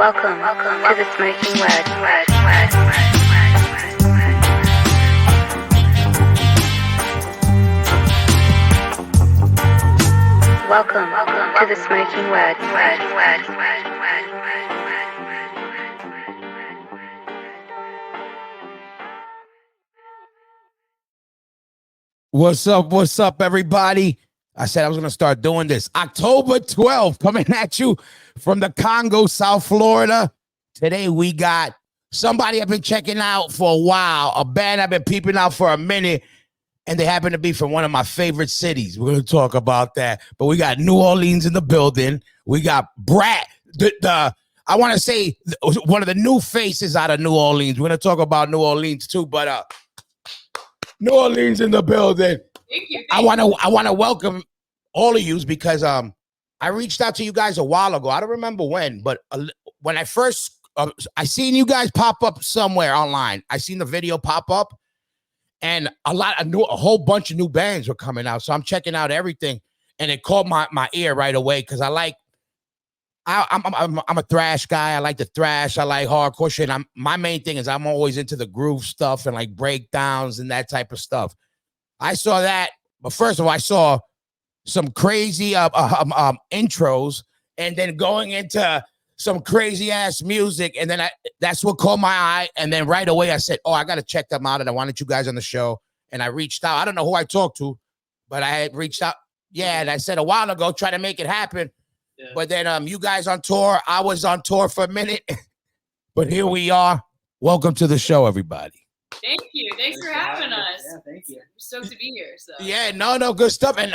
Welcome to the Smokin Word. Welcome to the Smokin Word. What's up, everybody? I said I was going to start doing this. October 12th, coming at you from the Congo, South Florida. Today we got somebody I've been checking out for a while, a band I've been peeping out for a minute, and they happen to be from one of my favorite cities. We're going to talk about that. But we got New Orleans in the building. We got BRAT, I want to say one of the new faces out of New Orleans. We're going to talk about New Orleans too, but New Orleans in the building. Thank you. I want to welcome all of you because I reached out to you guys a while ago. I don't remember when, but when I first I seen you guys pop up somewhere online. I seen the video pop up, and a whole bunch of new bands were coming out. So I'm checking out everything, and it caught my ear right away because I'm a thrash guy. I like the thrash. I like hardcore shit. My main thing is I'm always into the groove stuff and like breakdowns and that type of stuff. I saw that, but first of all, I saw some crazy intros, and then going into some crazy ass music, and then that's what caught my eye. And then right away I said, "Oh, I gotta check them out," and I wanted you guys on the show. And I reached out. I don't know who I talked to, but I had reached out. Yeah, and I said a while ago, try to make it happen. Yeah. But then you guys on tour. I was on tour for a minute, but here we are. Welcome to the show, everybody. Thank you. Thanks for having us. Yeah, thank you. We're stoked to be here. So yeah, no, good stuff. And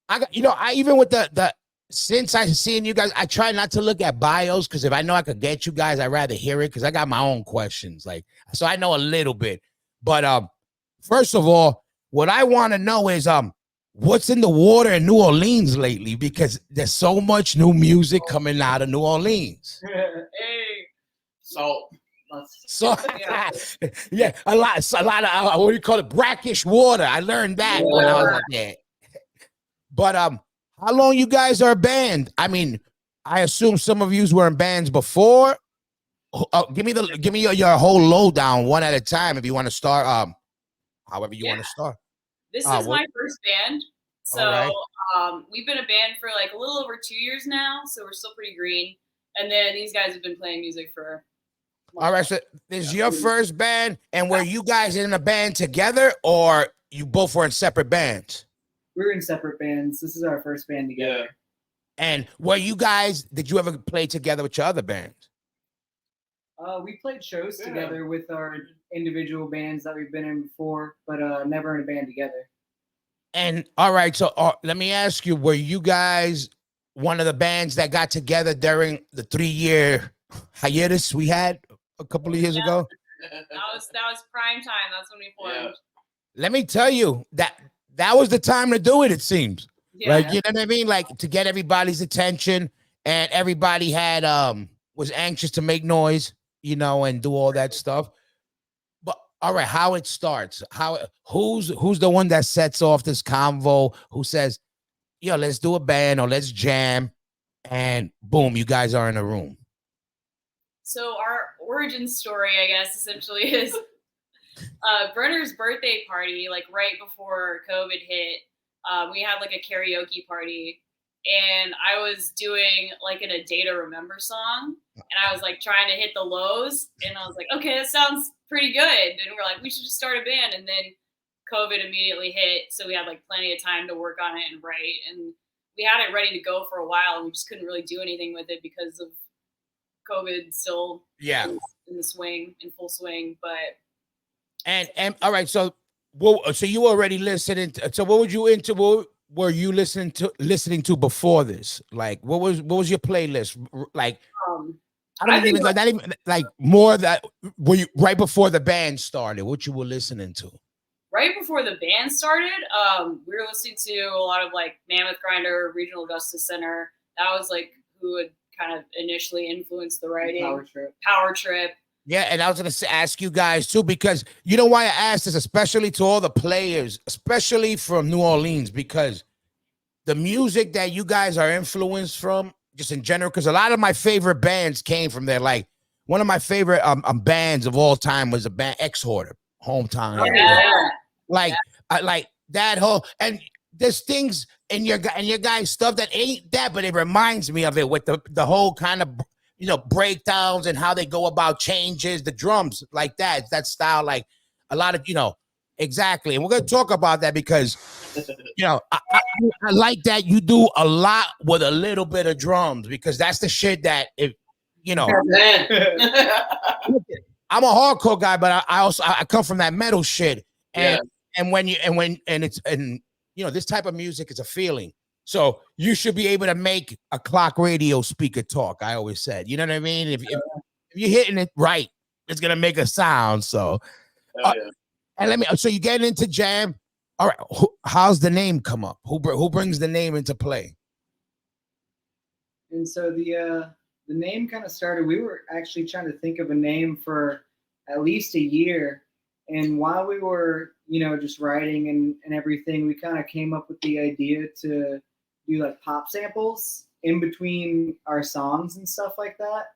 I got, I even with the since I seen you guys, I try not to look at bios because if I know I could get you guys, I'd rather hear it because I got my own questions. Like, so I know a little bit. But first of all, what I want to know is what's in the water in New Orleans lately, because there's so much new music coming out of New Orleans. Hey. So yeah, a lot of what do you call it, brackish water. I learned that when I was there. But how long you guys are a band? I mean, I assume some of yous were in bands before. Give me your whole lowdown one at a time if you want to start. However you want to start. This is my first band. So right. We've been a band for like a little over 2 years now, so we're still pretty green. And then these guys have been playing music for all right, so this is your first band, and were you guys in a band together, or you both were in separate bands? We were in separate bands. This is our first band together. Yeah. And did you ever play together with your other bands? We played shows together with our individual bands that we've been in before, but never in a band together. And all right, so let me ask you, were you guys one of the bands that got together during the 3-year hiatus we had a couple of years ago? That was prime time. That's when we formed. Let me tell you that was the time to do it. It seems like, you know what I mean, like to get everybody's attention, and everybody had was anxious to make noise, and do all that stuff. But all right, how it starts? Who's the one that sets off this convo? Who says, "Yo, let's do a band or let's jam," and boom, you guys are in a room? So our origin story, I guess, essentially is Brenner's birthday party, like right before COVID hit. We had like a karaoke party, and I was doing like a Day to Remember song, and I was like trying to hit the lows, and I was like, okay, that sounds pretty good. And we're like, we should just start a band. And then COVID immediately hit, so we had like plenty of time to work on it and write, and we had it ready to go for a while, and we just couldn't really do anything with it because of COVID still in full swing. But and all right, so you already listening so what were you listening to before this? Like what was your playlist like? Not even like more that were you right before the band started, what you were listening to? Right before the band started, we were listening to a lot of like Mammoth Grinder, Regional Justice Center. That was like who had kind of initially influenced the writing. Power Trip. Yeah, and I was going to ask you guys too, because you know why I asked this, especially to all the players, especially from New Orleans, because the music that you guys are influenced from just in general, because a lot of my favorite bands came from there. Like one of my favorite bands of all time was a band X Hoarder, Hometown. Oh, Yeah. Like I like that whole, and there's things in your guys stuff that ain't that, but it reminds me of it with the whole kind of, you know, breakdowns and how they go about changes, the drums like that style, like a lot of, you know, exactly. And we're gonna talk about that because, you know, I like that you do a lot with a little bit of drums, because that's the shit that, if you know, I'm a hardcore guy, but I also I come from that metal shit, and when it's you know, this type of music is a feeling. So you should be able to make a clock radio speaker talk. I always said, you know what I mean? If you're hitting it right, it's gonna make a sound. So, and let me. So you get into jam. All right. How's the name come up? Who brings the name into play? And so the name kind of started. We were actually trying to think of a name for at least a year, and while we were, you know, just writing and everything, we kind of came up with the idea to do like pop samples in between our songs and stuff like that.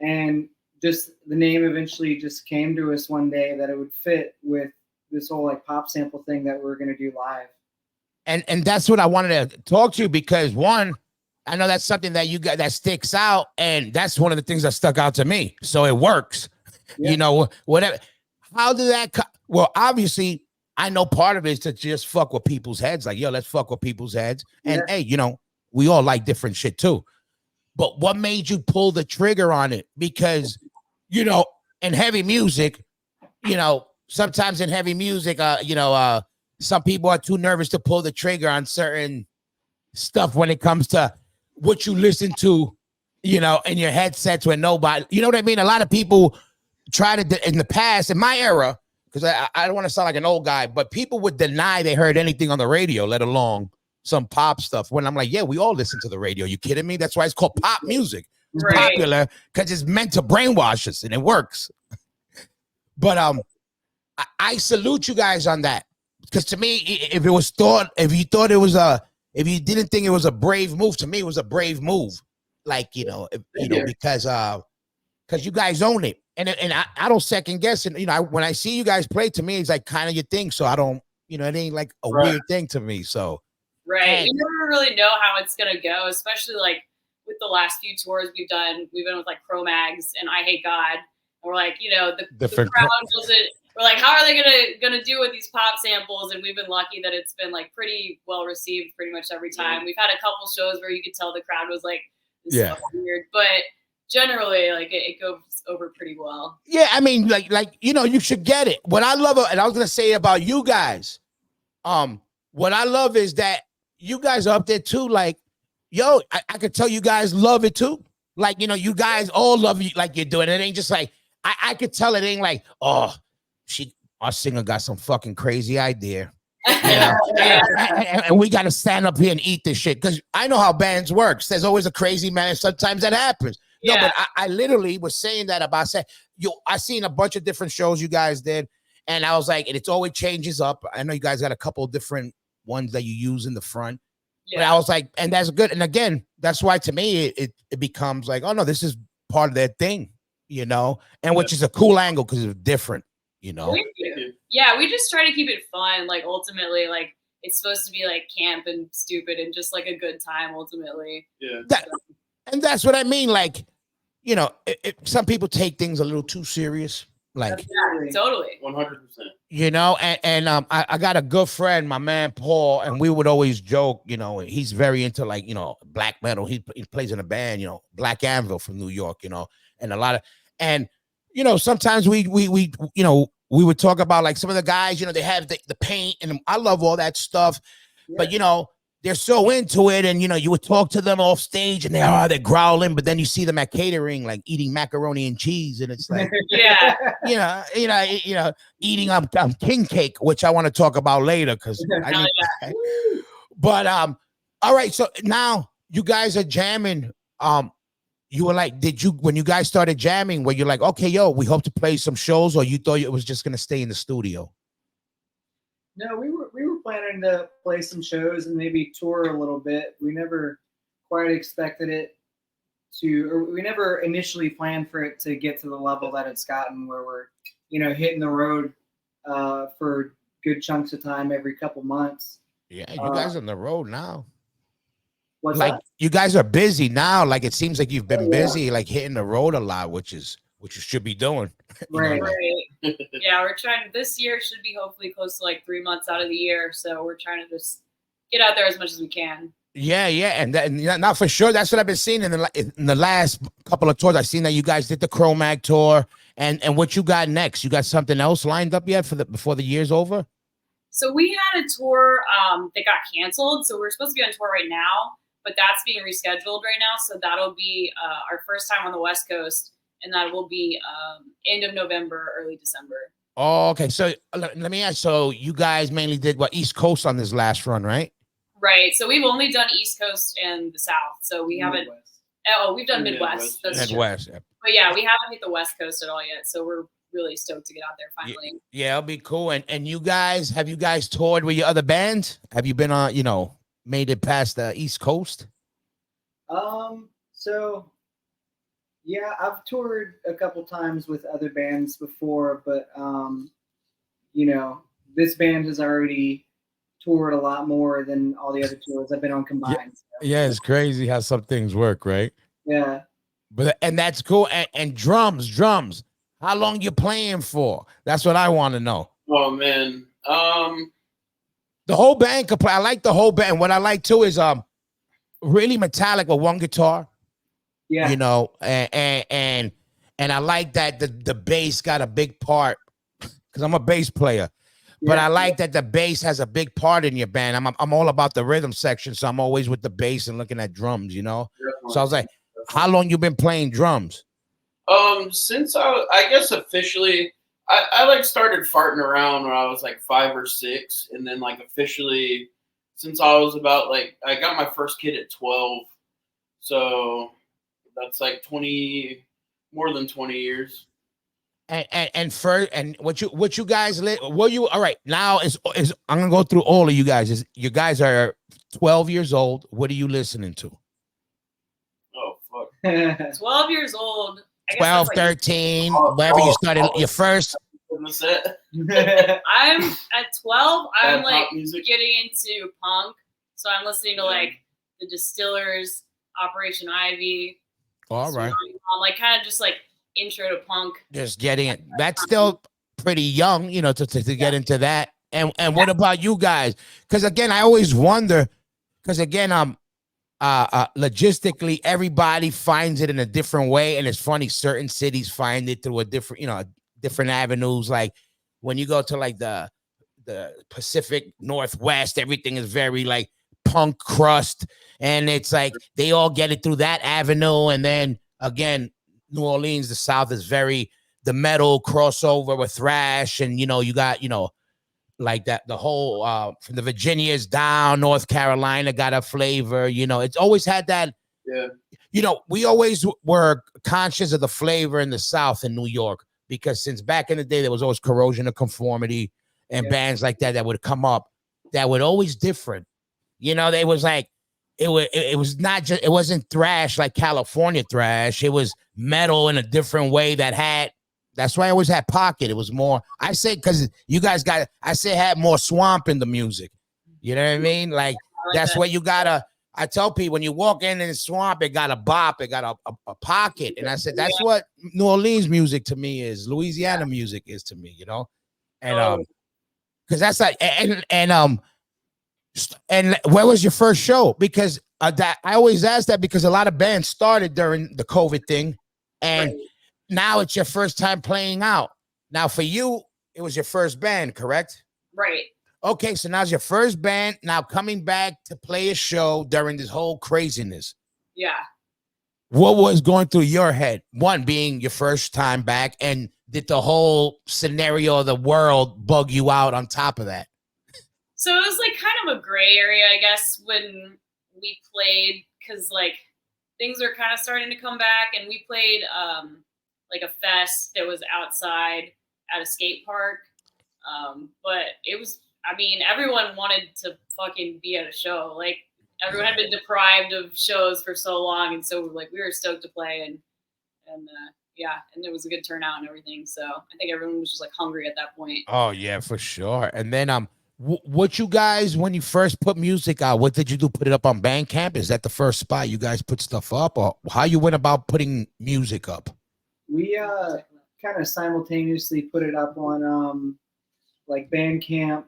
And just the name eventually just came to us one day that it would fit with this whole like pop sample thing that we're going to do live. And that's what I wanted to talk to you, because one, I know that's something that you got that sticks out, and that's one of the things that stuck out to me. So it works, you know, whatever. How did that? Well, obviously, I know part of it is to just fuck with people's heads. Like, yo, let's fuck with people's heads. And hey, you know, we all like different shit too. But what made you pull the trigger on it? Because, you know, in heavy music, you know, sometimes in heavy music, you know, some people are too nervous to pull the trigger on certain stuff when it comes to what you listen to, you know, in your headsets when nobody, you know what I mean? A lot of people try to, in the past, in my era, because I don't want to sound like an old guy, but people would deny they heard anything on the radio, let alone some pop stuff. When I'm like, yeah, we all listen to the radio. You kidding me? That's why it's called pop music. It's popular because it's meant to brainwash us, and it works. But I salute you guys on that, because to me, if you didn't think it was a brave move, to me it was a brave move. Like, you know, because you guys own it, and I don't second guess it. You know, when I see you guys play, to me it's like kind of your thing. So I don't, you know, it ain't like a weird thing to me. So you never really know how it's gonna go, especially like with the last few tours we've done. We've been with like Cro-Mags and I Hate God, and we're like, you know, the crowd doesn't. We're like, how are they gonna do with these pop samples? And we've been lucky that it's been like pretty well received pretty much every time. We've had a couple shows where you could tell the crowd was like, this is weird, but generally, like it goes over pretty well. Yeah, I mean, like you know, you should get it. What I love, and I was gonna say about you guys, what I love is that you guys are up there too. Like, yo, I could tell you guys love it too. Like, you know, you guys all love you like you're doing it. It ain't just like I could tell it ain't like, oh, our singer got some fucking crazy idea. You know? and we got to stand up here and eat this shit, because I know how bands works. There's always a crazy man. Sometimes that happens. No, but I literally was saying that about I seen a bunch of different shows you guys did, and I was like, and it's always changes up. I know you guys got a couple of different ones that you use in the front. But I was like, and that's good. And again, that's why to me it becomes like, oh no, this is part of their thing, you know, and which is a cool angle because it's different. You know, we just try to keep it fun. Like ultimately, like it's supposed to be like camp and stupid and just like a good time. Ultimately, and that's what I mean. Like, you know, some people take things a little too serious. Like, totally, 100%. You know, and I got a good friend, my man Paul, and we would always joke. You know, he's very into like, you know, black metal. He plays in a band, you know, Black Anvil from New York. You know, and a lot of you know, sometimes we you know, we would talk about like some of the guys, you know, they have the paint, and I love all that stuff, but you know, they're so into it, and you know, you would talk to them off stage, and they're growling, but then you see them at catering, like eating macaroni and cheese, and it's like, you know, eating king cake, which I want to talk about later, because but all right, so now you guys are jamming. You were like, when you guys started jamming, were you like, okay, yo, we hope to play some shows, or you thought it was just gonna stay in the studio? No, we were planning to play some shows and maybe tour a little bit. We never quite expected it or we never initially planned for it to get to the level that it's gotten, where we're, hitting the road for good chunks of time every couple months. Yeah, you guys on the road now. What's Like that? you guys are busy now. Like it seems like you've been Oh, yeah. busy, like hitting the road a lot, which you should be doing. Right. Right. Yeah, we're trying. This year should be hopefully close to like 3 months out of the year, so we're trying to just get out there as much as we can. Yeah, and now for sure, that's what I've been seeing in the last couple of tours. I've seen that you guys did the Cro-Mag tour, and what you got next? You got something else lined up yet before the year's over? So we had a tour that got canceled. So we're supposed to be on tour right now, but that's being rescheduled right now. So that'll be our first time on the West Coast, and that will be end of November, early December. Oh, okay. So let me ask. So you guys mainly did what, East Coast on this last run, right? Right. So we've only done East Coast and the South. So we haven't. Oh, we've done Midwest. That's Midwest. True. But yeah, we haven't hit the West Coast at all yet. So we're really stoked to get out there finally. Yeah, it'll be cool. And you guys, have you guys toured with your other bands? Have you been on, made it past the East Coast? So yeah, I've toured a couple times with other bands before, but this band has already toured a lot more than all the other tours I've been on combined. Yeah, it's crazy how some things work, right? Yeah. And that's cool. And drums. How long you playing for? That's what I want to know. Oh man. The whole band could play. I like the whole band. What I like too is really metallic with one guitar. Yeah. And I like that the bass got a big part, because I'm a bass player. But I like that the bass has a big part in your band. I'm all about the rhythm section, so I'm always with the bass and looking at drums, So I was like, how long you been playing drums? Since I guess officially, I like started farting around when I was like 5 or 6, and then like officially, since I was about I got my first kid at 12, so that's like more than 20 years. And what you guys all right, now is I'm gonna go through all of you guys. You guys are 12 years old. What are you listening to? Oh fuck. 12 years old. I guess 12, that's 13, wherever you started your first. I'm at 12. I'm like music. getting into punk, so I'm listening to like the Distillers, Operation Ivy. All right. Like kind of just like intro to punk. Just getting it. That's still pretty young, to get into that. And what about you guys? Because again, I always wonder. Because again, logistically, everybody finds it in a different way, and it's funny. Certain cities find it through a different, different avenues. Like when you go to like the Pacific Northwest, everything is very like punk crust, and it's like they all get it through that avenue. And then again, New Orleans, the South is very the metal crossover with thrash, and you got like that the whole from the Virginias down, North Carolina got a flavor. It's always had that. Yeah. We always were conscious of the flavor in the South in New York, because since back in the day there was always Corrosion of Conformity and bands like that would come up that would always different. They was like. It was not just, it wasn't thrash like California thrash. It was metal in a different way that's why I always had Pocket. It was more, I say, because you guys had more swamp in the music. You know what I mean? Like that's what you gotta, I tell people when you walk in the swamp, it got a bop, it got a pocket. And I said, that's what New Orleans music to me is, Louisiana music is to me, And because that's like, and where was your first show? Because that I always ask that, because a lot of bands started during the COVID thing, and now it's your first time playing out. Now for you, it was your first band, correct? Right. Okay, so now's your first band. Now coming back to play a show during this whole craziness. Yeah. What was going through your head? One, being your first time back, and did the whole scenario of the world bug you out on top of that? So it was like kind of a gray area, I guess, when we played, because like things were kind of starting to come back, and we played like a fest that was outside at a skate park. But it was, everyone wanted to fucking be at a show. Like everyone had been deprived of shows for so long, and so like we were stoked to play, and yeah, and it was a good turnout and everything. So I think everyone was just like hungry at that point. Oh yeah, for sure. And then what you guys, when you first put music out, what did you do? Put it up on Bandcamp? Is that the first spot you guys put stuff up, or how you went about putting music up? We kind of simultaneously put it up on like Bandcamp.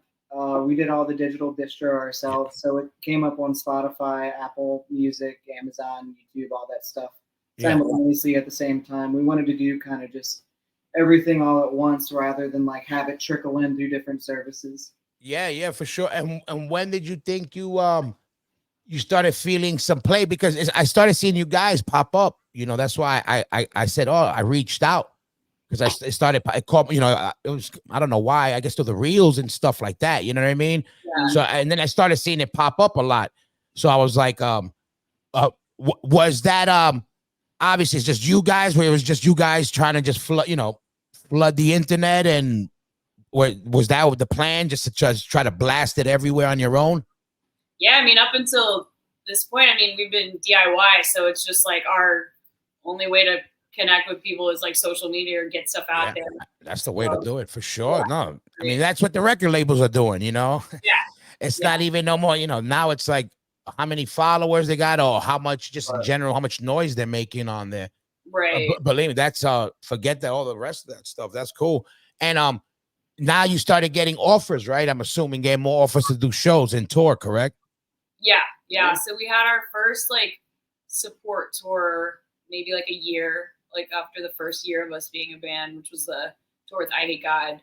We did all the digital distro ourselves, so it came up on Spotify, Apple Music, Amazon, YouTube, all that stuff simultaneously at the same time. We wanted to do kind of just everything all at once rather than like have it trickle in through different services. Yeah, for sure. And when did you think you started feeling some play? Because I started seeing you guys pop up. You know, that's why I said, oh, I reached out. Because it caught, you know, it was, I don't know why, I guess through the reels and stuff like that, you know what I mean? Yeah. So, and then I started seeing it pop up a lot. So I was like, was that, obviously it's just you guys, where it was just you guys trying to just flood the internet, and was that the plan, just to just try to blast it everywhere on your own? Yeah, I mean, up until this point, I mean, we've been DIY, so it's just like our only way to connect with people is like social media or get stuff out there. That's the way to do it, for sure. Yeah. No, I mean, that's what the record labels are doing, you know? Yeah. It's not even no more, you know, now it's like how many followers they got, or how much, just in general, how much noise they're making on there. Right. Believe me, that's forget that, all the rest of that stuff. That's cool. And now you started getting offers, right? I'm assuming getting more offers to do shows and tour, correct? Yeah. So we had our first like support tour maybe like a year, like after the first year of us being a band, which was the tour with I Hate God.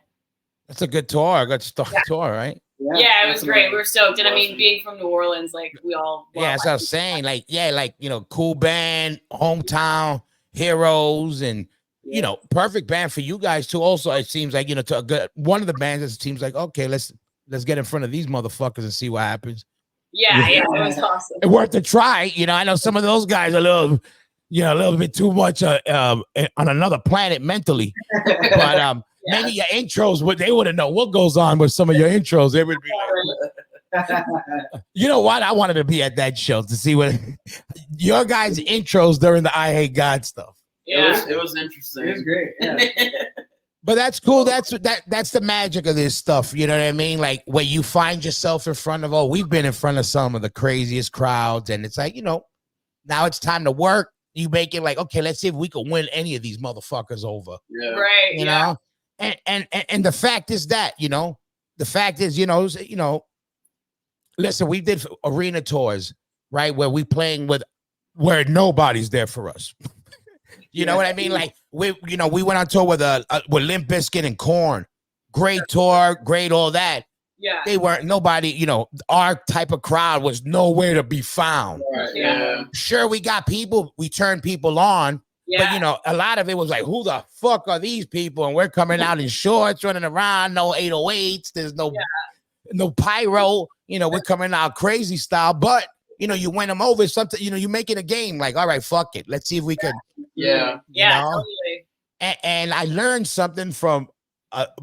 That's a good tour, a good tour, right? Yeah, it was great. We were stoked. And I mean, being from New Orleans, like we all. Yeah, that's what I was saying. Like, yeah, like, you know, cool band, hometown heroes, and, you know, perfect band for you guys too. Also, it seems like, you know, to a good one of the bands, it seems like, okay, let's get in front of these motherfuckers and see what happens. Yeah, it was awesome. It worth a try. You know, I know some of those guys are a little bit too much on another planet mentally. But maybe your intros, they wouldn't know what goes on with some of your intros. They would be like, you know what? I wanted to be at that show to see what your guys' intros during the I Hate God stuff. Yeah, it was interesting. It was great. Yeah. But that's cool. That's the magic of this stuff. You know what I mean? Like when you find yourself in front of, we've been in front of some of the craziest crowds, and it's like, you know, now it's time to work. You make it like, okay, let's see if we can win any of these motherfuckers over. Yeah. Right. You know? And the fact is that, you know, listen, we did arena tours, right? Where we playing where nobody's there for us. You know what I mean? Like we went on tour with Limp Bizkit and Korn. Great tour, great all that. Yeah. They weren't nobody, you know, our type of crowd was nowhere to be found. Right. Yeah. Sure, we got people, we turned people on, but you know, a lot of it was like, who the fuck are these people? And we're coming out in shorts, running around, no 808s, there's no pyro, you know, we're coming out crazy style, but you know, you win them over, something, you know, you make it a game, like, all right, fuck it, let's see if we could. Yeah. Totally. And I learned something from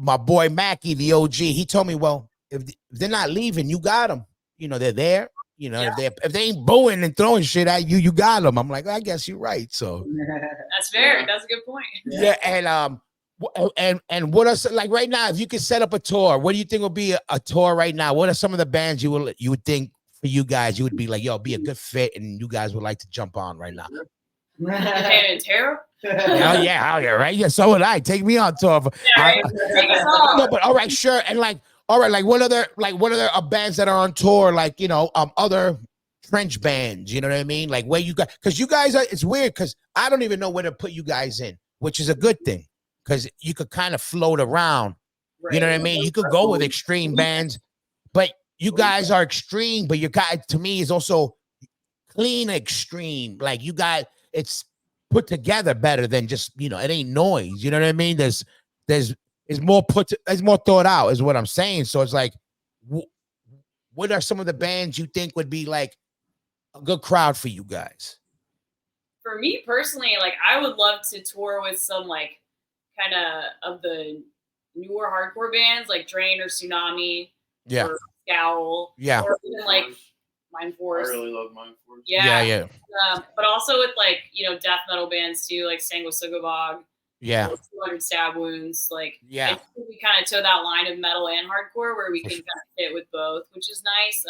my boy Mackie, the OG. He told me, well, if they're not leaving, you got them. You know, they're there. You know, if they ain't booing and throwing shit at you, you got them. I'm like, I guess you're right. So that's fair. That's a good point. Yeah, and what are, like, right now, if you could set up a tour, what do you think will be a tour right now? What are some of the bands you would think for you guys, you would be like, yo, be a good fit, and you guys would like to jump on right now? And Tara? Hell yeah, right? Yeah, so would I. Take me on tour. Take us on. No, but all right, sure. And like, all right, like what other bands that are on tour, like, you know, other French bands, you know what I mean? Like where you guys, because you guys are, it's weird because I don't even know where to put you guys in, which is a good thing because you could kind of float around. Right. You know what I mean? You could go with extreme bands, but you guys are extreme, but your guy to me is also clean extreme. Like you got, it's put together better than just, you know, it ain't noise. You know what I mean? There's more it's more thought out is what I'm saying. So it's like, what are some of the bands you think would be like a good crowd for you guys? For me personally, like I would love to tour with some like kind of the newer hardcore bands like Drain or Tsunami or Scowl. Yeah. Or even like Mind I Force. really love Mind Force. Yeah. But also with like, you know, death metal bands too, like Sanguisugabog, Yeah. 200 Stab Wounds. Like, Yeah. we kind of toe that line of metal and hardcore where we can kind of fit with both, which is nice.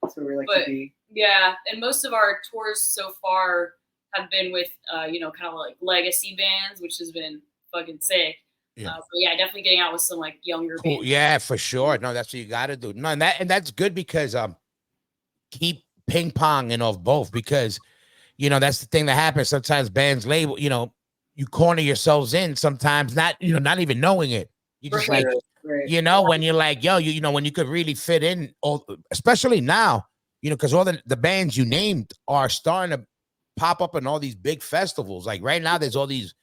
That's where we like but- to be. Yeah, and most of our tours so far have been with, you know, kind of like legacy bands, which has been fucking sick. Yeah. But yeah, definitely getting out with some like younger Cool. bands. Yeah, for sure. No, that's what you got to do. No, and that's good because keep ping ponging off both because you know that's the thing that happens. Sometimes bands label, you know, you corner yourselves in sometimes, not not even knowing it. You just Right. like Right. you know when you're like yo, you know when you could really fit in, especially now, you know, because all the bands you named are starting to pop up in all these big festivals. Like right now, there's all these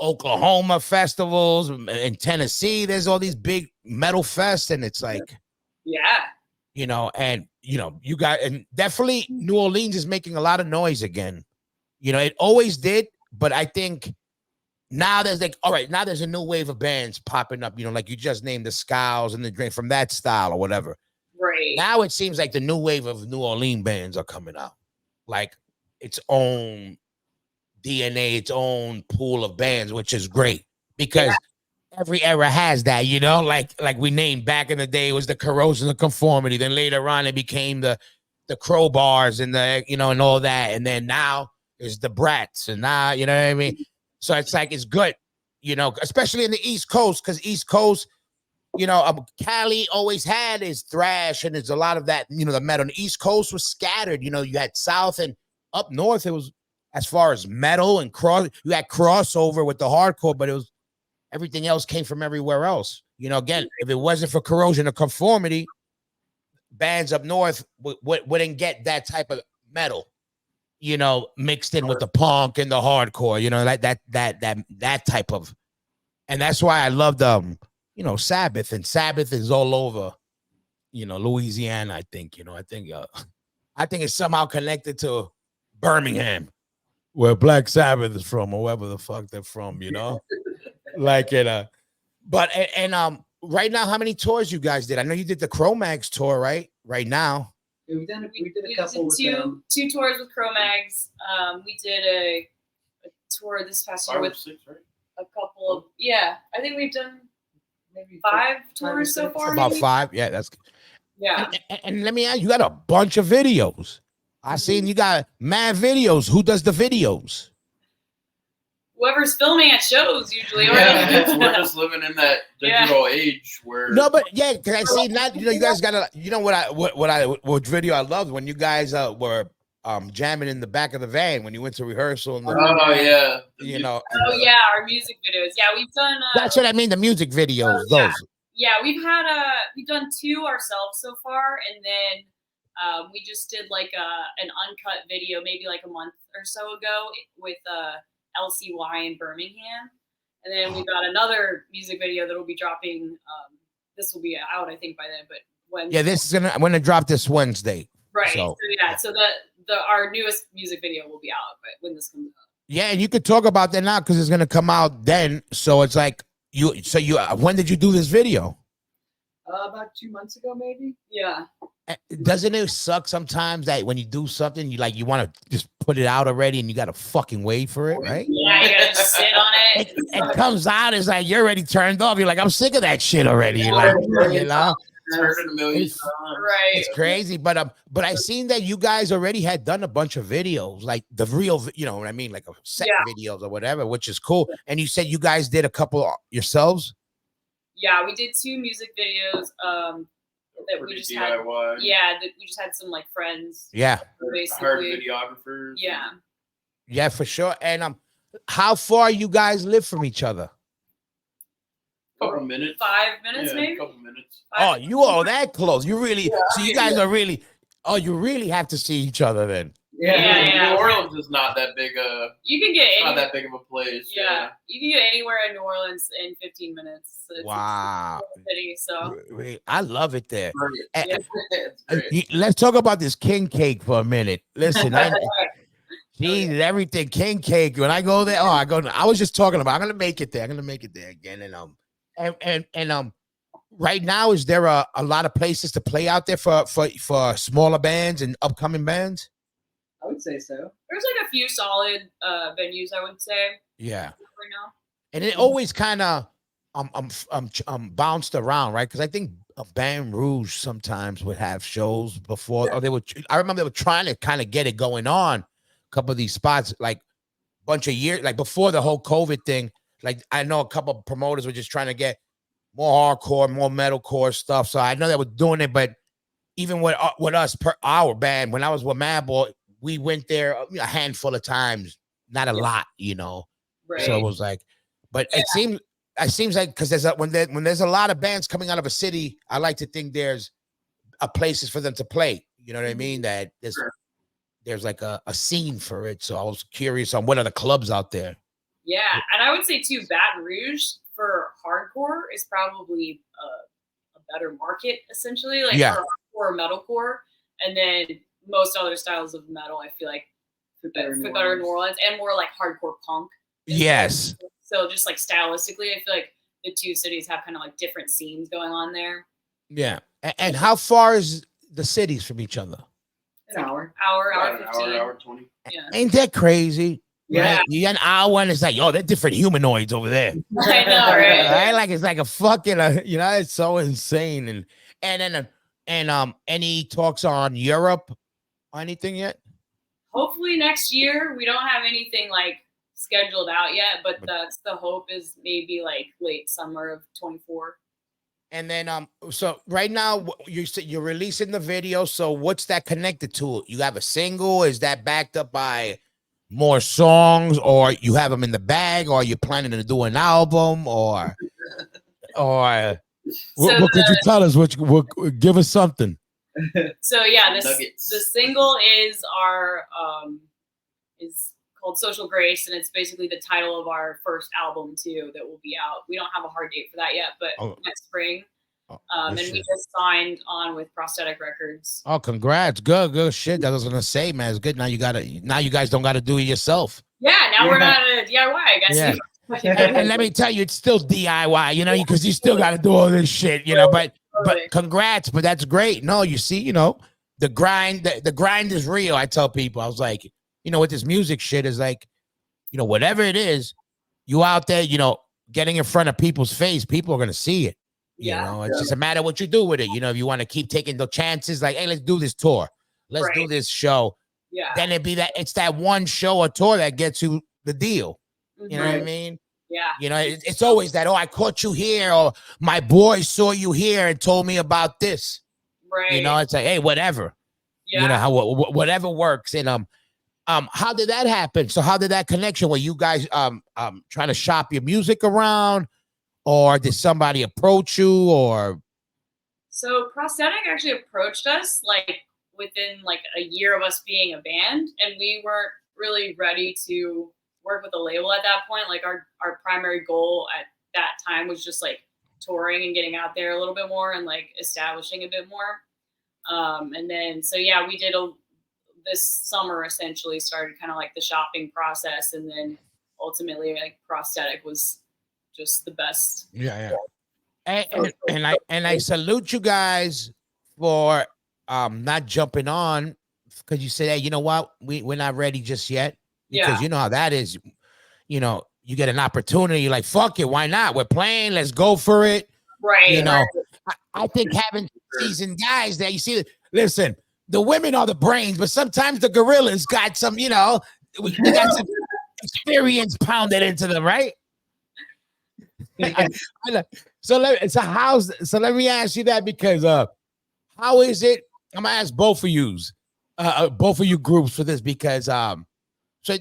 Oklahoma festivals in Tennessee. There's all these big metal fests, and it's like, Yeah. you know, and you got, and definitely New Orleans is making a lot of noise again. You know, it always did, but I think now there's like, all right, now there's a new wave of bands popping up. You know, like you just named the Scows and the Drink from that style or whatever. Right. Now it seems like the new wave of New Orleans bands are coming out, like its own DNA, its own pool of bands, which is great because every era has that, you know, like we named back in the day, it was the Corrosion of Conformity. Then later on, it became the Crowbars and the, you know, and all that. And then now is the Brats. And now, you know what I mean? So it's like, it's good, you know, especially in the East Coast, because East Coast, you know, Cali always had his thrash and there's a lot of that, you know, the metal. And the East Coast was scattered, you know, you had South and up North, it was as far as metal and you had crossover with the hardcore, but it was everything else came from everywhere else. You know, again, if it wasn't for Corrosion of Conformity, bands up north wouldn't get that type of metal, you know, mixed in with the punk and the hardcore, you know, that type of, and that's why I loved you know, Sabbath, and Sabbath is all over, you know, Louisiana, I think, you know, I think it's somehow connected to Birmingham, where Black Sabbath is from, or wherever the fuck they're from, you know, like it. But and right now, how many tours you guys did? I know you did the Cro-Mags tour, right? Right now, Yeah, we did a couple with them. two tours with Cro-Mags. We did a tour this past year 5 or with 6, right? a couple of I think we've done Maybe 5 or tours so 6. far. about maybe? 5. Yeah, that's good. Yeah. And let me ask you, got a bunch of videos. I seen you got mad videos. Who does the videos? Whoever's filming at shows usually. Yeah, we're just living in that digital age where No, but yeah, because I see not, you know, you guys got a, you know what video I loved when you guys were jamming in the back of the van when you went to rehearsal. And oh yeah, you know, Oh yeah, our music videos. Yeah, we've done. that's what I mean. The music videos, those. Yeah, we've done 2 ourselves so far, and then we just did like an uncut video maybe like a month or so ago with LCY in Birmingham, and then we got another music video that will be dropping. This will be out I think by then, but when This is I'm gonna drop this Wednesday. right. So So our newest music video will be out, but when this comes out. yeah, and you could talk about that now because it's gonna come out then. So it's like when did you do this video? About 2 months ago, maybe. Yeah. Doesn't it suck sometimes that when you do something, you want to just put it out already and you got to fucking wait for it, right? Yeah, you gotta just sit on it. It comes out, it's like you're already turned off. You're like, I'm sick of that shit already. You're like, you know, it's heard it a million It's- times. Right. it's crazy. But I seen that you guys already had done a bunch of videos, like the real, you know what I mean, like a set videos or whatever, which is cool. And you said you guys did a couple yourselves. Yeah, we did 2 music videos. That we Pretty just had. DIY. Yeah, that we just had some like friends. Yeah, Hired Basically. videographers. Yeah. yeah, for sure. And how far you guys live from each other? Couple minutes. 5 minutes, Yeah, maybe. a couple minutes. Oh, you all that close? You really? So you guys are really? Oh, you really have to see each other then. Yeah. New Orleans is not that big You can get not any, that big of a place. yeah, you can get anywhere in New Orleans in 15 minutes. So Wow. It's a city, so I love it there. Great. Yeah. It's great. Let's talk about this king cake for a minute. Listen, Jesus, everything king cake. When I go there, I was just talking about. I'm gonna make it there. I'm gonna make it there again. And right now, is there a lot of places to play out there for smaller bands and upcoming bands? I would say so. There's like a few solid venues, I would say, Yeah. right now. And it always kind of bounced around, right? Because I think Baton Rouge sometimes would have shows before, or they would. I remember they were trying to kind of get it going on. A couple of these spots, like bunch of years, like before the whole COVID thing. Like I know a couple of promoters were just trying to get more hardcore, more metalcore stuff. So I know they were doing it, but even with us, our band, when I was with Madball, we went there a handful of times, not a lot, you know. Right. So it was like, but it seems like because when there's a lot of bands coming out of a city, I like to think there's places for them to play. You know what I mean? That there's like a scene for it. So I was curious on what are the clubs out there. Yeah, and I would say too, Baton Rouge for hardcore is probably a better market essentially, like for hardcore, metalcore, and then most other styles of metal. I feel like fit better in New Orleans and more like hardcore punk. Yes. So just like stylistically, I feel like the two cities have kind of like different scenes going on there. Yeah. And how far is the cities from each other? An hour. Hour 15. Hour 20. Yeah. Ain't that crazy? Yeah. Right? You got an hour and it's like, yo, they're different humanoids over there. I know, right? Right? Like it's like a fucking, it's so insane. And any talks on Europe or anything yet? Hopefully next year. We don't have anything like scheduled out yet, but that's the hope is maybe like late summer of 24. And then so right now you're releasing the video. So what's that connected to? You have a single? Is that backed up by more songs, or you have them in the bag, or you're planning to do an album, or what could you tell us? What give us something? So yeah, the single is our is called Social Grace, and it's basically the title of our first album too that will be out. We don't have a hard date for that yet, but next spring. And we just signed on with Prosthetic Records. Oh, congrats. Good shit. That was gonna say, man, it's good. Now you guys don't gotta do it yourself. Yeah, now we're not a DIY, I guess. Yeah. and let me tell you, it's still DIY, you know, because you still gotta do all this shit, you know, but congrats, but that's great. No, you see, you know, the grind is real. I tell people, I was like, you know, with this music shit is like, you know, whatever it is, you out there, you know, getting in front of people's face, people are gonna see it. You know, it's just a matter of what you do with it. You know, if you want to keep taking the chances, like, hey, let's do this tour, let's do this show. Yeah. Then it's that one show or tour that gets you the deal. You know what I mean? Yeah. You know, it's always that, oh, I caught you here, or my boy saw you here and told me about this. Right. You know, it's like, hey, whatever. Yeah. You know, whatever works. And how did that happen? So how did that connection where you guys trying to shop your music around? Or did somebody approach you, or? So Prosthetic actually approached us like within like a year of us being a band, and we weren't really ready to work with a label at that point. Like our primary goal at that time was just like touring and getting out there a little bit more and like establishing a bit more. And then, so yeah, we did this summer essentially started kind of like the shopping process, and then ultimately like Prosthetic was just the best. Yeah. And I salute you guys for not jumping on, because you said, hey, you know what, we're not ready just yet, because you know how that is. You know, you get an opportunity, you're like, fuck it, why not? We're playing, let's go for it. Right. You know, I think having seasoned guys there, you see, listen, the women are the brains, but sometimes the gorillas got some, you know, they got some experience pounded into them, right? So let me ask you that, because how is it? I'm gonna ask both of you groups for this, because so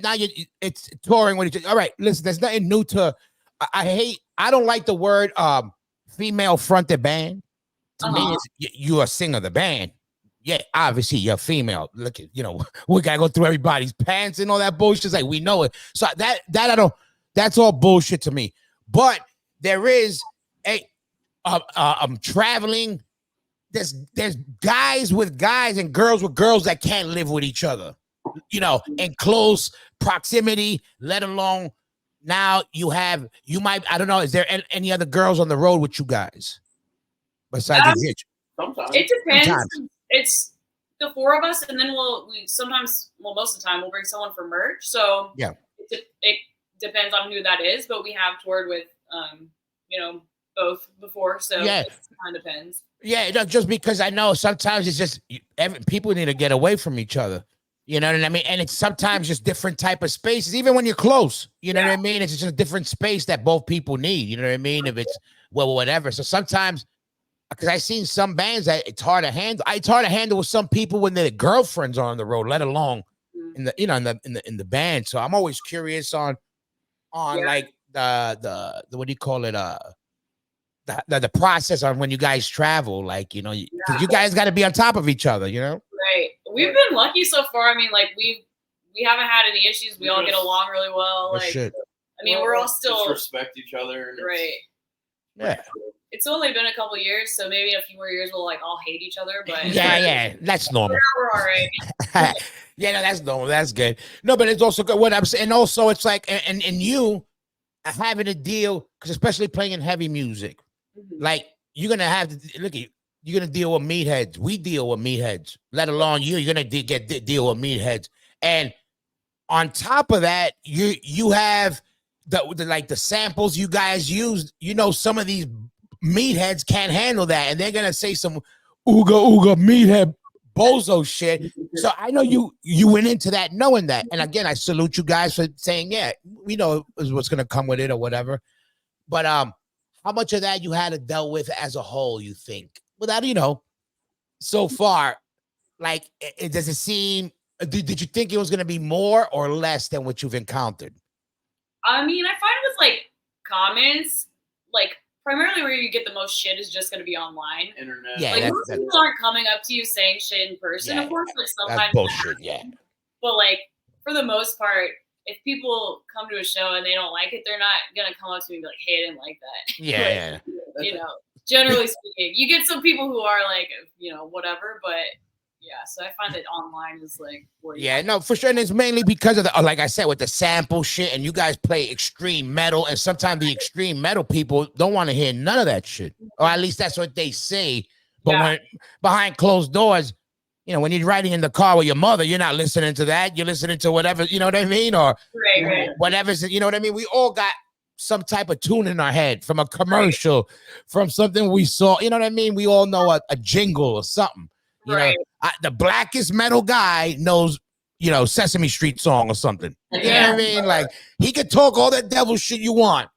now it's touring with each other. All right, listen, there's nothing new to. I don't like the word female fronted band. To me, you're a singer of the band. Yeah, obviously you're female. Look at, you know, we gotta go through everybody's pants and all that bullshit. It's like, we know it. So that I don't. That's all bullshit to me. But there is traveling. There's guys with guys and girls with girls that can't live with each other, you know, in close proximity, let alone now you might, I don't know, is there any other girls on the road with you guys? besides your bitch? Sometimes. It depends. Sometimes. It's the four of us, and then most of the time, we'll bring someone for merch. So Yeah. it depends on who that is, but we have toured with, both before. So Yeah. it kind of depends. Yeah, no, just because I know sometimes it's just people need to get away from each other. You know what I mean? And it's sometimes just different type of spaces, even when you're close. You know what I mean? It's just a different space that both people need. You know what I mean? If it's whatever. So sometimes, because I've seen some bands that it's hard to handle. It's hard to handle with some people when their girlfriends are on the road, let alone in the band. So I'm always curious on like the what do you call it? The process on when you guys travel, like, because you guys got to be on top of each other, Right. We've been lucky so far. I mean, like we haven't had any issues. We all get along really well. Oh, Like, shit. I mean, we're all still just respect each other. And right. Yeah. It's only been a couple years, so maybe in a few more years we'll like all hate each other. But Yeah, that's normal. we're all right. Yeah, no, that's normal. That's good. No, but it's also good. What I'm saying, and also it's like, and you having a deal, because especially playing in heavy music, like you're gonna have to look at. You're gonna deal with meatheads. We deal with meatheads. Let alone you. You're gonna deal with meatheads. And on top of that, you have the samples you guys use. Some of these meatheads can't handle that, and they're gonna say some ooga meathead bozo shit. So I know you went into that knowing that. And again, I salute you guys for saying, yeah, we know what's gonna come with it or whatever. But how much of that you had to deal with as a whole, you think? Without, so far, like, does it seem, did you think it was going to be more or less than what you've encountered? I mean, I find with like comments, like primarily where you get the most shit is just going to be online. Internet. Yeah, like most people aren't coming up to you saying shit in person. Of course, like sometimes that's bullshit. Yeah. But like for the most part, if people come to a show and they don't like it, they're not gonna come up to me and be like, "Hey, I didn't like that." Yeah. Generally speaking, you get some people who are like, whatever. But yeah, so I find that online is like, no, for sure, and it's mainly because of like I said, with the sample shit, and you guys play extreme metal, and sometimes the extreme metal people don't want to hear none of that shit, or at least that's what they say. But when behind closed doors, when you're riding in the car with your mother, you're not listening to that. You're listening to whatever, you know what I mean? Or whatever's, you know what I mean? We all got some type of tune in our head from a commercial, from something we saw, you know what I mean? We all know a jingle or something. You know, the blackest metal guy knows, Sesame Street song or something. You know what I mean? Like, he could talk all that devil shit you want.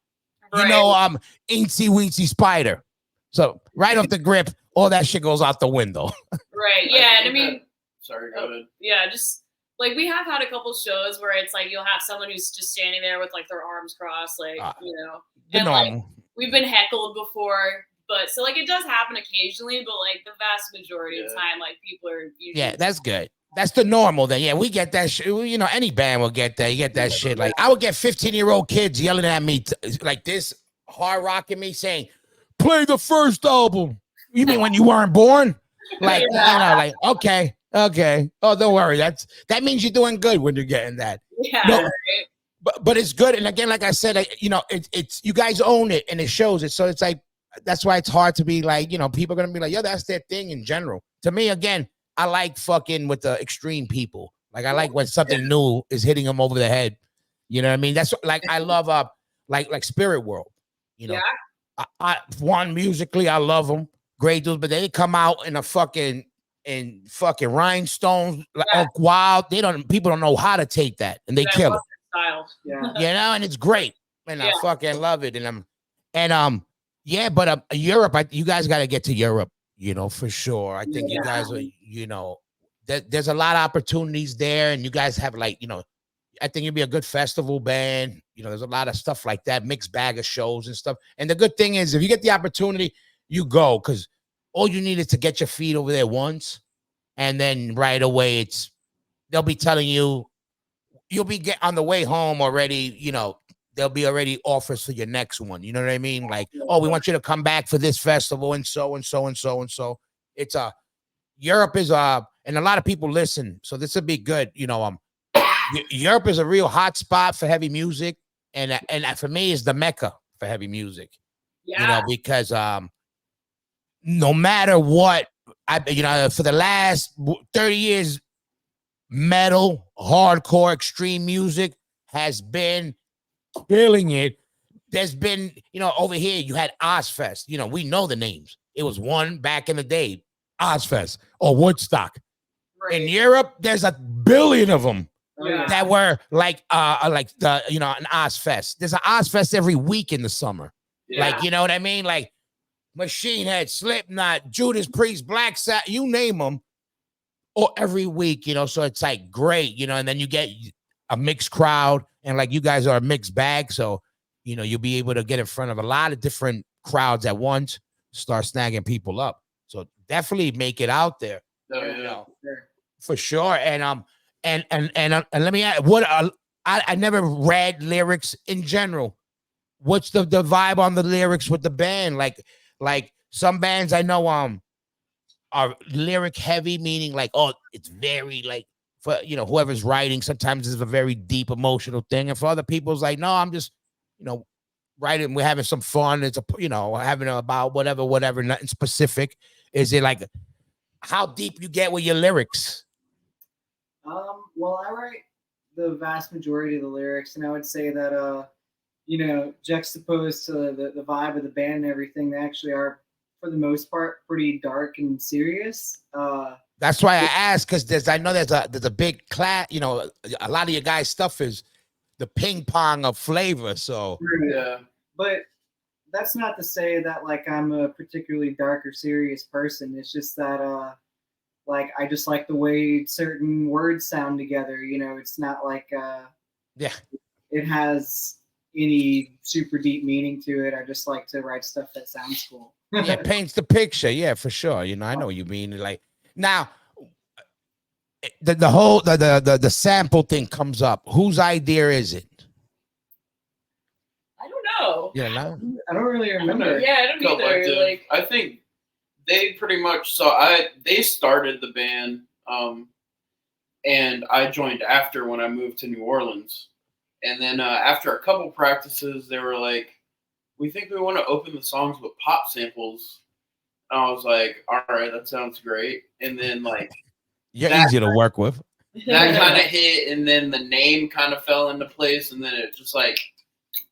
Eensy Weensy Spider. So right off the grip, all that shit goes out the window. Right. Yeah. And I mean, sorry, go ahead. Yeah, just like we have had a couple shows where it's like you'll have someone who's just standing there with like their arms crossed, like, and like we've been heckled before, but so like it does happen occasionally, but like the vast majority of the time, like people are usually that's good. That's the normal then. Yeah, we get that shit. Any band will get that. You get that shit. Like I would get 15-year-old kids yelling at me like this, hard rocking me, saying, "Play the first album." You mean when you weren't born? Like, like, okay. Oh, don't worry. That means you're doing good when you're getting that. Yeah. No, but it's good. And again, like I said, it's you guys own it and it shows it. So it's like, that's why it's hard to be like, people are going to be like, yo, that's their thing in general. To me, again, I like fucking with the extreme people. Like I like when something new is hitting them over the head. You know what I mean? That's like, I love like Spirit World, I musically, I love them. Great dudes, but they come out in fucking rhinestones, like wild. People don't know how to take that, and they kill it. Style. Yeah. And it's great, and I fucking love it. But Europe, you guys got to get to Europe, for sure. I think you guys are, there's a lot of opportunities there, and you guys have like, I think you'd be a good festival band. There's a lot of stuff like that, mixed bag of shows and stuff. And the good thing is, if you get the opportunity, you go, because all you need is to get your feet over there once, and then right away they'll be telling you, you'll be on the way home already, there'll be already offers for your next one. You know what I mean? Like, oh, we want you to come back for this festival and so and so and so and so. It's Europe is and a lot of people listen, so this would be good. Europe is a real hot spot for heavy music, and for me is the Mecca for heavy music. Because no matter what, for the last 30 years, metal, hardcore, extreme music has been killing it. There's been, over here, you had Ozfest. We know the names. It was one back in the day, Ozfest or Woodstock. Right. In Europe, there's a billion of them Yeah. that were like the, an Ozfest. There's an Ozfest every week in the summer. Yeah. Like, you know what I mean? Like Machine Head, Slipknot, Judas Priest, Black Sabbath, you name them, or every week, so it's like great, and then you get a mixed crowd, and like you guys are a mixed bag, so you'll be able to get in front of a lot of different crowds at once, start snagging people up. So definitely make it out there. Oh, yeah. For sure. And let me add, I never read lyrics in general. What's the vibe on the lyrics with the band? Like some bands I know are lyric heavy, meaning like, oh, it's very like, for whoever's writing, sometimes it's a very deep emotional thing, and for other people it's like, no, I'm just writing, we're having some fun, it's having about whatever, nothing specific. Is it like how deep you get with your lyrics? Well, I write the vast majority of the lyrics, and I would say that juxtaposed to the vibe of the band and everything, they actually are, for the most part, pretty dark and serious. That's why I asked, because I know there's a big class. A lot of your guys' stuff is the ping pong of flavor. So Yeah. But that's not to say that like I'm a particularly dark or serious person. It's just that like I just like the way certain words sound together. It's not like yeah, it has any super deep meaning to it. I just like to write stuff that sounds cool. yeah, paints the picture. Yeah, for sure. I know what you mean. Like now, the whole the sample thing comes up. Whose idea is it? I don't know. Yeah, no. I don't really remember. Yeah, I don't either. Collective. Like, I think they pretty much. They started the band, and I joined after when I moved to New Orleans, and then after a couple practices, they were like, "We think we want to open the songs with pop samples." And I was like, "All right, that sounds great." And then like you're easy to work with. that kind of hit, and then the name kind of fell into place, and then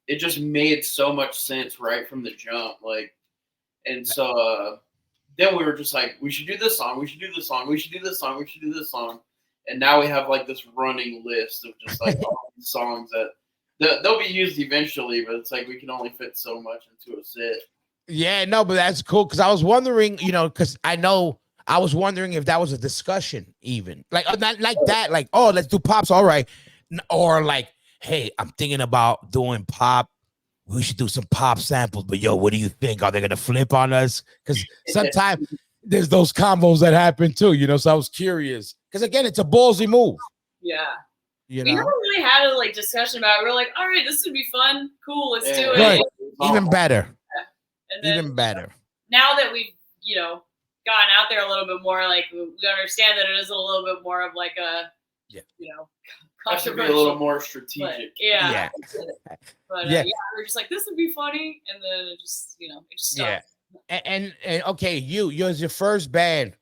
it just made so much sense right from the jump. Like, and so then we were just like, we should do this song, we should do this song, we should do this song, we should do this song. And now we have like this running list of just like all these songs that they'll be used eventually, but it's like we can only fit so much into a set. Yeah, no, but that's cool, because I was wondering, because I was wondering if that was a discussion, even like not like that, like, oh, let's do pops, all right, or like, hey, I'm thinking about doing pop. We should do some pop samples, but yo, what do you think? Are they gonna flip on us? Because sometimes there's those combos that happen too, So I was curious, because again, it's a ballsy move. yeah. We We never really had a like discussion about it. We were like, all right, this would be fun. Cool, let's do it. Right. Even better. And then, Even better. Now that we've, gotten out there a little bit more, like we understand that it is a little bit more of like a, Have to be a controversial. little more But, strategic. yeah. Yeah. But Yeah. we're just like, this would be funny, and then it just, it just stopped. Yeah. And okay, you're your first band.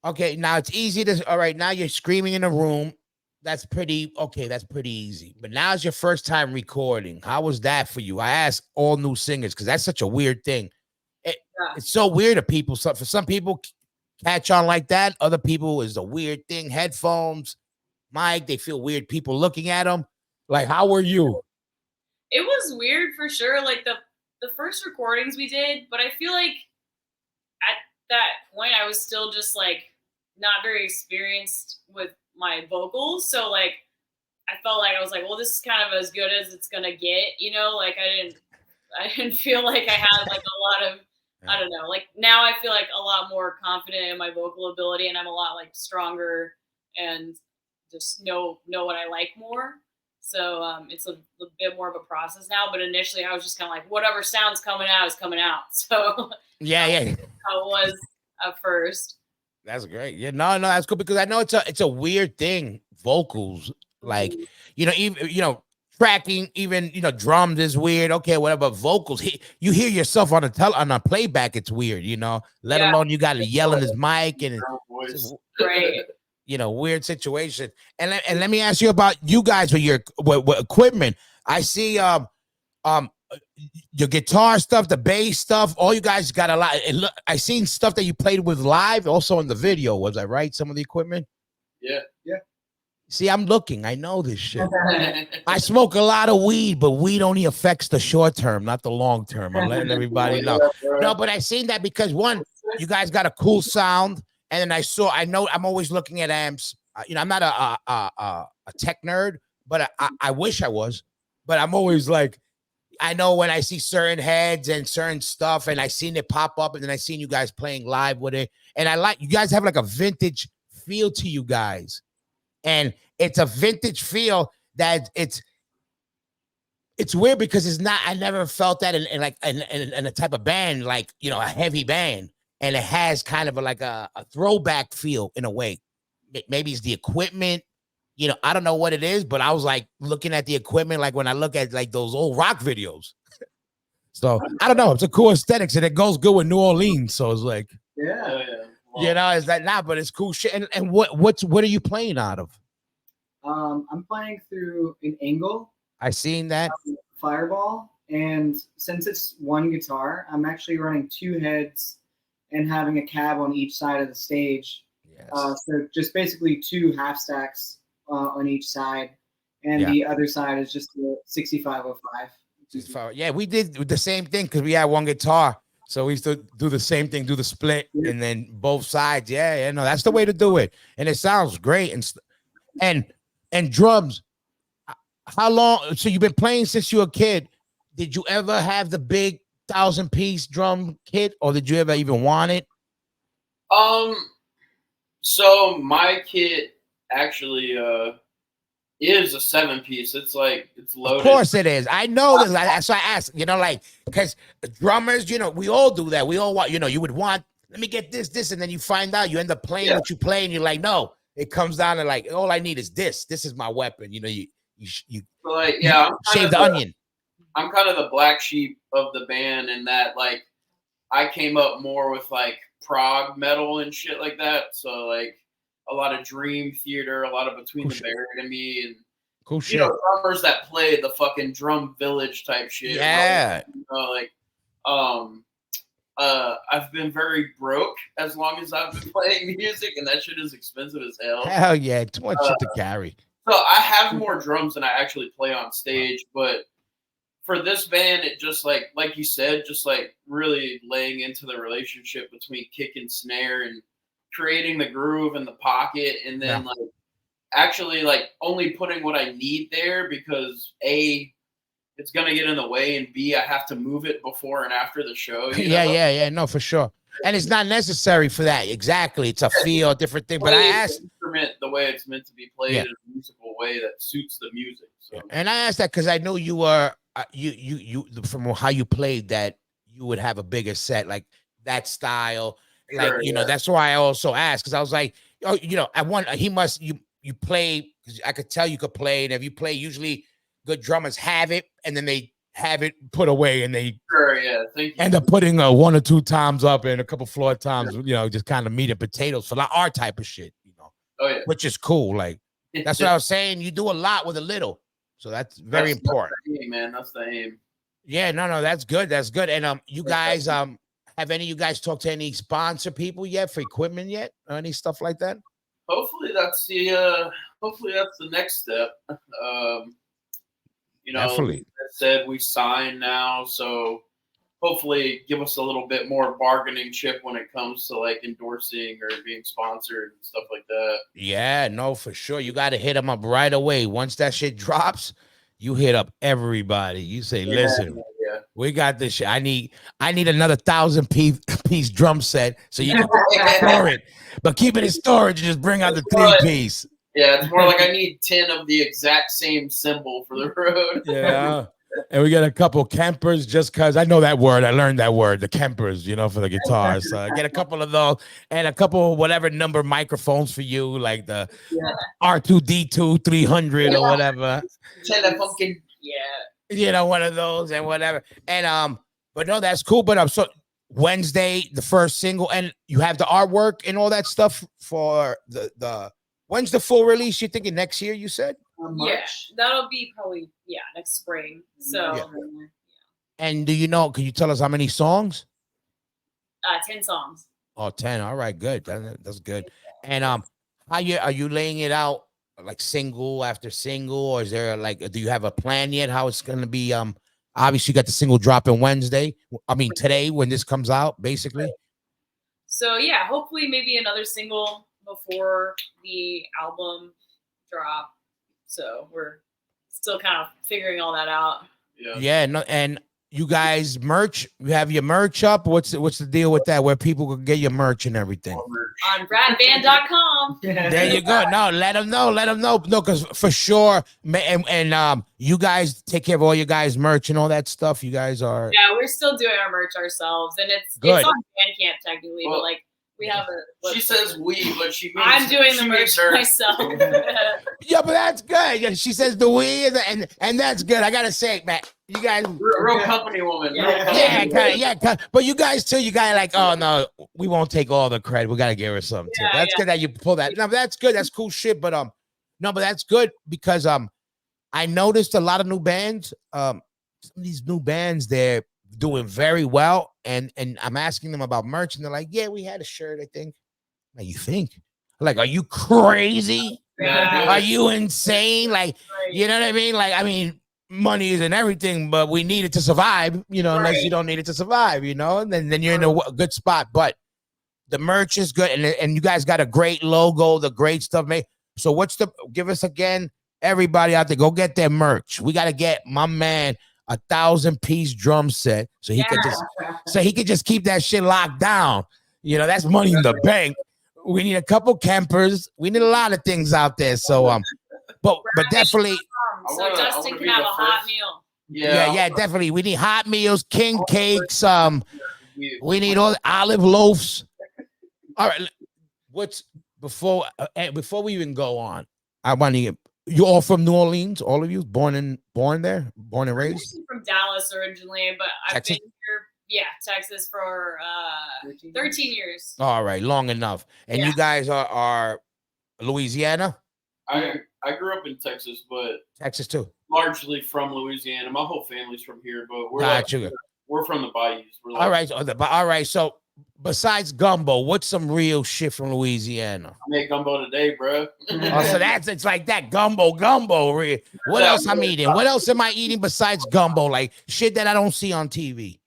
Okay, now it's easy to, all right, now you're screaming in a room. That's pretty easy. But now it's your first time recording. How was that for you? I ask all new singers, because that's such a weird thing. It's so weird to people. So for some people, catch on like that. Other people is a weird thing. Headphones, mic, they feel weird. People looking at them. Like, how were you? It was weird for sure. Like the first recordings we did, but I feel like at that point I was still just like not very experienced with my vocals. So like I felt like I was like, well, this is kind of as good as it's gonna get, like I didn't feel like I had like a lot of, I don't know, like now I feel like a lot more confident in my vocal ability, and I'm a lot like stronger and just know what I like more. So it's a bit more of a process now, but initially I was just kind of like, whatever sound's coming out is coming out. So Yeah. how it was at first. That's great. Yeah, no, that's cool, because I know it's a weird thing. Vocals, like, even tracking, even drums is weird. Okay, whatever. Vocals, you hear yourself on a playback. It's weird, Let Yeah. alone you got to yell in his mic and Your own voice. Right. weird situation. And let me ask you about you guys with your what equipment. I see your guitar stuff, the bass stuff. All you guys got a lot. I seen stuff that you played with live, also in the video. Was I right? Some of the equipment. Yeah. See, I'm looking. I know this shit. I smoke a lot of weed, but weed only affects the short term, not the long term. I'm letting everybody know. No, but I seen that because one, you guys got a cool sound, and then I know I'm always looking at amps. I'm not a tech nerd, but I wish I was. But I'm always like, I know when I see certain heads and certain stuff, and I seen it pop up, and then I seen you guys playing live with it, and I like you guys have like a vintage feel to you guys. And it's a vintage feel that it's weird because it's not. I never felt that in a type of band like a heavy band, and it has kind of like a throwback feel in a way. Maybe it's the equipment, I don't know what it is, but I was like looking at the equipment like when I look at like those old rock videos. So I don't know. It's a cool aesthetics and it goes good with New Orleans. So it's like, Yeah. Well, is that not? But it's cool shit. And what are you playing out of? I'm playing through an Angle I seen that. Fireball, and since it's one guitar, I'm actually running two heads and having a cab on each side of the stage. Yes. So just basically two half stacks on each side, and Yeah. the other side is just the 6505. Yeah, we did the same thing because we had one guitar. So we used to do the same thing, do the split, and then both sides. Yeah, no, that's the way to do it, and it sounds great. And drums. How long? So you've been playing since you were a kid. Did you ever have the big 1,000-piece drum kit, or did you ever even want it? So my kit actually is a 7-piece. It's like it's loaded. Of course it is. I know this. That's why I asked. Because drummers, we all do that. We all want. You would want. Let me get this, and then you find out you end up playing what you play, and you're like, no. It comes down to like, all I need is this. This is my weapon. You Like, yeah, shave the onion. I'm kind of the black sheep of the band in that, like, I came up more with like prog metal and shit like that. So like a lot of Dream Theater, a lot of Between the Buried and Me, and cool shit. drummers that play the fucking Drum Village type shit. Yeah. I've been very broke as long as I've been playing music, and that shit is expensive as hell. Hell yeah, too much shit to carry. So I have more drums than I actually play on stage, but for this band, it just like you said, just like really laying into the relationship between kick and snare and creating the groove in the pocket, and then like actually like only putting what I need there because A, it's gonna get in the way, and B, I have to move it before and after the show. Yeah, no, for sure. And it's not necessary for that. Exactly, it's a feel, a different thing. But I asked the instrument the way it's meant to be played in a musical way that suits the music. So. And I asked that because I knew you were you from how you played that you would have a bigger set like that style. Like that's why I also asked because I was like, I want you play. I could tell you could play, and if you play, usually good drummers have it, and then they have it put away, and they end up putting one or two times up and a couple floor times, just kind of meat and potatoes for like our type of shit, which is cool. Like that's what I was saying. You do a lot with a little, so that's very important. That's the aim, man. That's the aim. Yeah, no, that's good. That's good. And you guys, have any of you guys talked to any sponsor people yet for equipment yet, or any stuff like that? Hopefully that's the next step. Definitely. I said we signed now, so hopefully give us a little bit more bargaining chip when it comes to like endorsing or being sponsored and stuff like that. Yeah, no, for sure. You got to hit them up right away. Once that shit drops, you hit up everybody. You say, listen, we got this shit. I need another 1,000-piece drum set so you can store it. But keep it in storage and just bring out the 3-piece. Yeah, it's more like I need 10 of the exact same symbol for the road. Yeah. And we got a couple Kempers just because I know that word. I learned that word, the Kempers, for the guitar. So I get a couple of those and a couple whatever number microphones for you, like the R2D2 300 or whatever. Telefunken Yeah. One of those and whatever. And but no, that's cool. But so Wednesday, the first single, and you have the artwork and all that stuff for the when's the full release? You thinking next year? You said. March. Yeah, that'll be probably next spring. So Yeah. And do you know? Can you tell us how many songs? 10 songs. Oh, 10. All right, good. That's good. And are you laying it out like single after single, or is there like, do you have a plan yet how it's gonna be? Obviously you got the single dropping Wednesday. I mean today when this comes out, basically. So yeah, hopefully maybe another single before the album drop. So we're still kind of figuring all that out. Yeah. No, and you guys merch. You have your merch up. What's the deal with that? Where people can get your merch and everything on bradband.com. There you go. No, let them know. No, because for sure. And you guys take care of all your guys' merch and all that stuff. You guys are. Yeah, we're still doing our merch ourselves, and it's on Bandcamp technically, but like. We have she says we, but she means I'm doing the merch myself. Yeah, but that's good. Yeah, she says the we and that's good. I gotta say, man, you guys real company woman. But you guys too, you guys like, oh no, we won't take all the credit. We gotta give her some too. That's good that you pull that. No, that's good. That's cool shit. But no, but that's good because I noticed a lot of new bands. Some of these new bands, they're doing very well, and I'm asking them about merch, and they're like, "Yeah, we had a shirt, I think." Like, you think? Like, are you crazy? Are you insane? Like, you know what I mean? Like, I mean, money isn't everything, but we need it to survive. Unless you don't need it to survive, and then you're in a good spot. But the merch is good, and you guys got a great logo, the great stuff made. So, give us again, everybody out there, go get their merch. We got to get my man 1,000-piece drum set so he could just keep that shit locked down. That's money in the bank. We need a couple campers. We need a lot of things out there. So but definitely so Justin can have a hot meal. Yeah, definitely. We need hot meals, king cakes, we need all the olive loaves. All right, before we even go on, I want to get. You all from New Orleans? All of you born and raised? I'm from Dallas originally, but I've been here, Texas for 13 years. All right, long enough. And you guys are Louisiana? I grew up in Texas, but Texas too. Largely from Louisiana. My whole family's from here, but we're from the bayous. All right. So besides gumbo, what's some real shit from Louisiana? I made gumbo today, bro. So it's like that gumbo. What else I'm eating? What else am I eating besides gumbo? Like shit that I don't see on TV.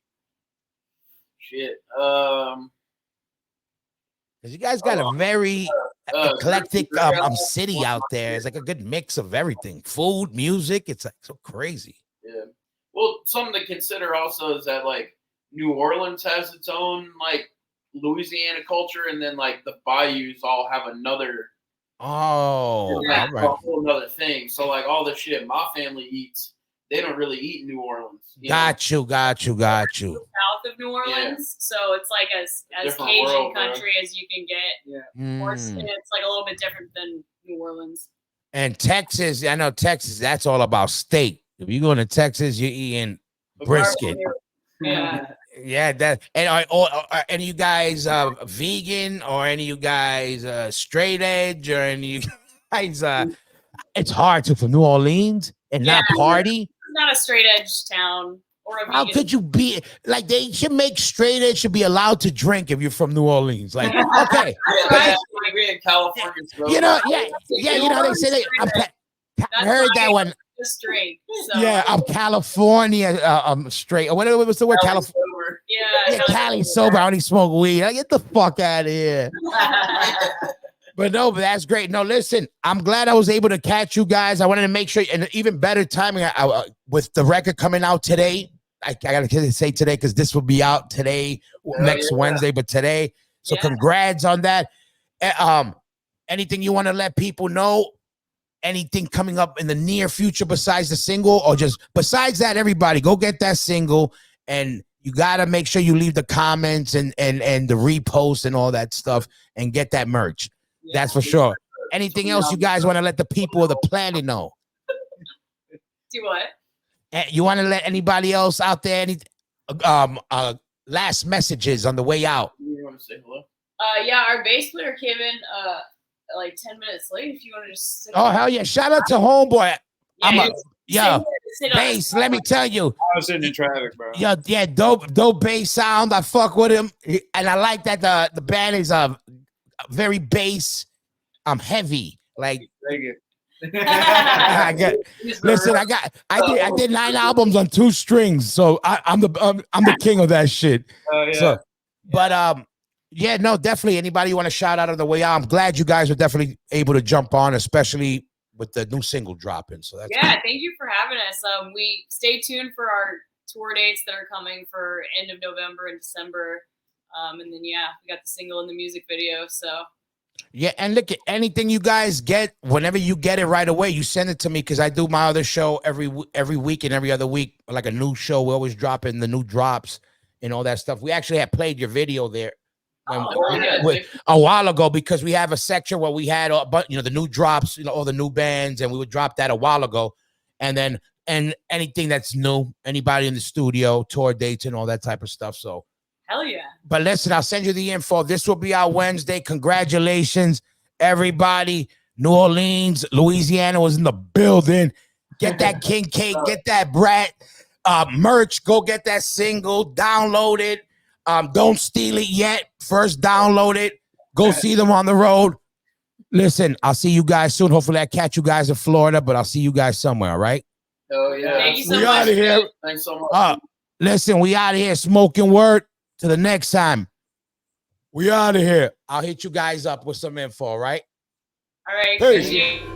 Shit. Because you guys got a very eclectic city out there. It's like a good mix of everything. Food, music. It's like so crazy. Yeah. Well, something to consider also is that like New Orleans has its own like Louisiana culture, and then like the bayous all have another. All right. A whole other thing. So like all the shit my family eats, they don't really eat in New Orleans. Got you. South of New Orleans, so it's like as Cajun country as you can get. Yeah. It's like a little bit different than New Orleans. And Texas, I know Texas. That's all about steak. If you go into Texas, you're eating brisket. Yeah, that. And are any of you guys vegan, or any of you guys straight edge, or any of you guys? It's hard to from New Orleans and not party. It's not a straight edge town or a vegan. How could you be like? They should make straight edge should be allowed to drink if you're from New Orleans. Like, okay, I agree in California. They say I heard that one. Just drink. So. Yeah, I'm California. I'm straight. What was the word? California. Yeah, Cali sober. I only smoke weed. Get the fuck out of here. But that's great. No, listen, I'm glad I was able to catch you guys. I wanted to make sure, and even better timing with the record coming out today. I gotta say today because this will be out today, next Wednesday, but today. So congrats on that. Anything you want to let people know? Anything coming up in the near future besides the single, or just besides that, everybody go get that single, and you got to make sure you leave the comments and the reposts and all that stuff and get that merch. That's for sure. Anything else you guys want to let the people of the planet know? Do what? You want to let anybody else out there any last messages on the way out? You want to say hello? Yeah, our bass player came in like 10 minutes late. If you want to just sit Oh down. hell yeah! Shout out to homeboy. Yeah, Bass. Let me tell you. I was sitting in traffic, bro. Yeah, dope bass sound. I fuck with him, and I like that the band is very bass. Heavy. Like Thank you. I did 9 albums on 2 strings, so I'm the king of that shit. Oh yeah. So, but yeah, no, definitely. Anybody you want to shout out on the way out? I'm glad you guys were definitely able to jump on, especially with the new single dropping. So that's thank you for having us. We stay tuned for our tour dates that are coming for end of November and December. And then we got the single and the music video. So yeah, and look at anything you guys get, whenever you get it right away, you send it to me because I do my other show every week and every other week, like a new show. We always drop in the new drops and all that stuff. We actually have played your video there a while ago because we have a section where we had the new drops, all the new bands, and we would drop that a while ago, and anything that's new, anybody in the studio, tour dates, and all that type of stuff. So. Hell yeah. But listen, I'll send you the info. This will be out Wednesday. Congratulations, everybody. New Orleans, Louisiana was in the building. Get that King Cake, get that BRAT merch. Go get that single, download it. Don't steal it yet. First download it. Go see them on the road. Listen, I'll see you guys soon. Hopefully I catch you guys in Florida, but I'll see you guys somewhere, all right? Oh yeah. Thank you so We much. out of here. Thanks so much. Listen, we out of here. Smoking word. To the next time. We out of here. I'll hit you guys up with some info, right? All right. Hey. Appreciate it.